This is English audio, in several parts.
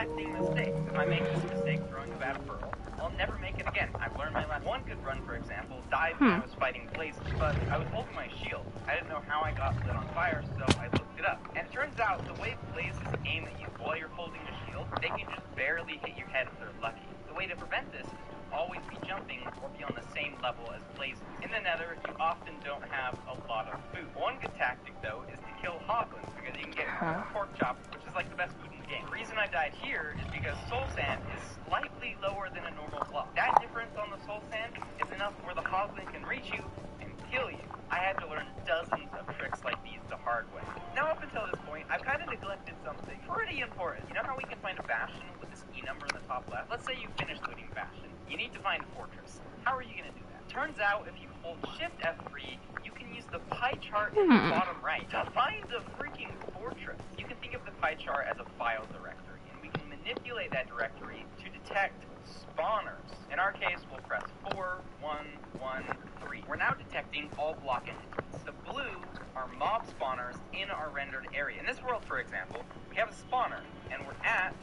collecting mistakes. If I make this mistake throwing a bad pearl, I'll never make it again. I've learned my lesson. One good run, for example, died when I was fighting blazes, but I was holding my shield. I didn't know how I got lit on fire, so I looked it up. And it turns out the way blazes aim at you while you're holding the shield, they can just barely hit your head if they're lucky. The way to prevent this is to always be jumping or be on the same level as blazes. In the Nether, you often don't have a lot of food. One good tactic, though, is to kill hoglins, because you can get pork chop, which is like the best food in the game. The reason I died here is because soul sand is slightly lower than a normal block. That difference on the soul sand is enough where the hoglin can reach you and kill you. I had to learn dozens of tricks like these the hard way. Now up until this point, I've kind of neglected something pretty important. You know how we can find a bastion with this E number in the top left? Let's say you finished looting a bastion. You need to find a fortress. How are you going to do that? Turns out if you hold Shift F3, you can use the pie chart in the bottom right to find a freaking fortress. You can think of the pie chart as a file directory, and we can manipulate that directory to detect spawners. In our case, we'll press 4, 1, 1, 3. We're now detecting all block entities. The blue are mob spawners in our rendered area. In this world, for example, we have a spawner, and we're at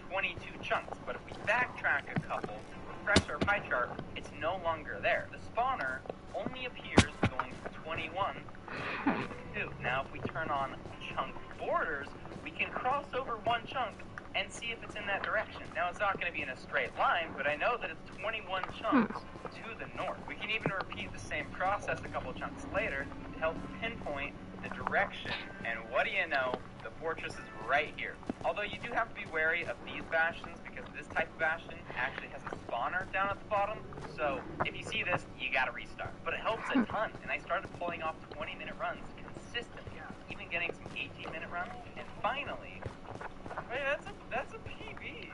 22 chunks. But if we backtrack a couple, refresh our pie chart, it's no longer there. The spawner only appears going from 21 to 22. Now, if we turn on chunk borders, we can cross over one chunk and see if it's in that direction. Now, it's not going to be in a straight line, but I know that it's 21 chunks to the north. We can even repeat the same process a couple chunks later to help pinpoint the direction, and what do you know, the fortress is right here. Although you do have to be wary of these bastions, because this type of bastion actually has a spawner down at the bottom, so if you see this, you gotta restart. But it helps a ton, and I started pulling off 20-minute runs consistently, even getting some 18-minute runs, and finally, wait, that's a PB.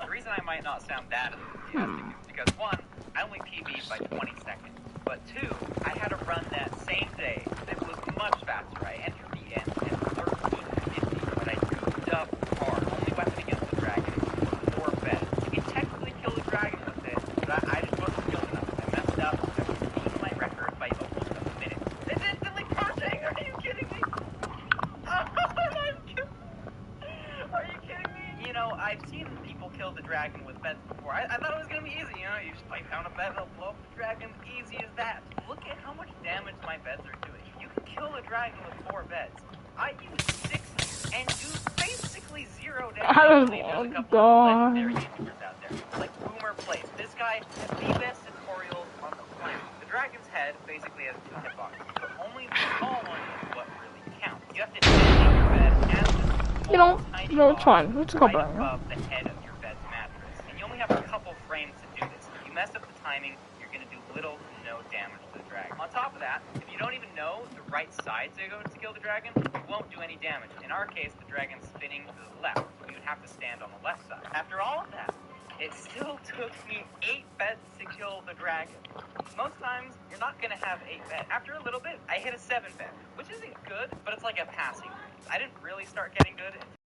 The reason I might not sound that enthusiastic is because, one, I only PB'd by 20 seconds, but two, I had a run that same day that was much faster. I entered the end at 1350, but I goofed up hard. Only weapon against the dragon was 4 beds. You can technically kill the dragon with it, but I just wasn't skilled enough. I messed up. I was beating my record by almost a minute. It's instantly purging! Are you kidding me? Are you kidding me? You know, I've seen people kill the dragon with beds before. I thought it was gonna be easy, you know? You just pipe down a bed, it'll blow up the dragon. Easy as that. Look at how much damage my beds are doing. You can kill a dragon with 4 beds. I used 6 and do basically 0 damage. There's a couple of legendary YouTubers out there, like Boomer Plays. This guy has the best tutorials on the planet. The dragon's head basically has 2 hitboxes, but only the small one is what really counts. You have to take your bed and You know, it's fine. Let's go back. above the head of your bed's mattress. And you only have a couple frames to do this. If you mess up the timing, you're going to do little to no damage to the dragon. On top of that, if you don't even know the right side to go to kill the dragon, you won't do any damage. In our case, the dragon's spinning to the left, so you would have to stand on the left side. After all of that, it still took me 8 beds to kill the dragon. Most times, you're not going to have 8 beds. After a little bit, I hit a 7 bed, which isn't good, but it's like a passing grade. I didn't really start getting good until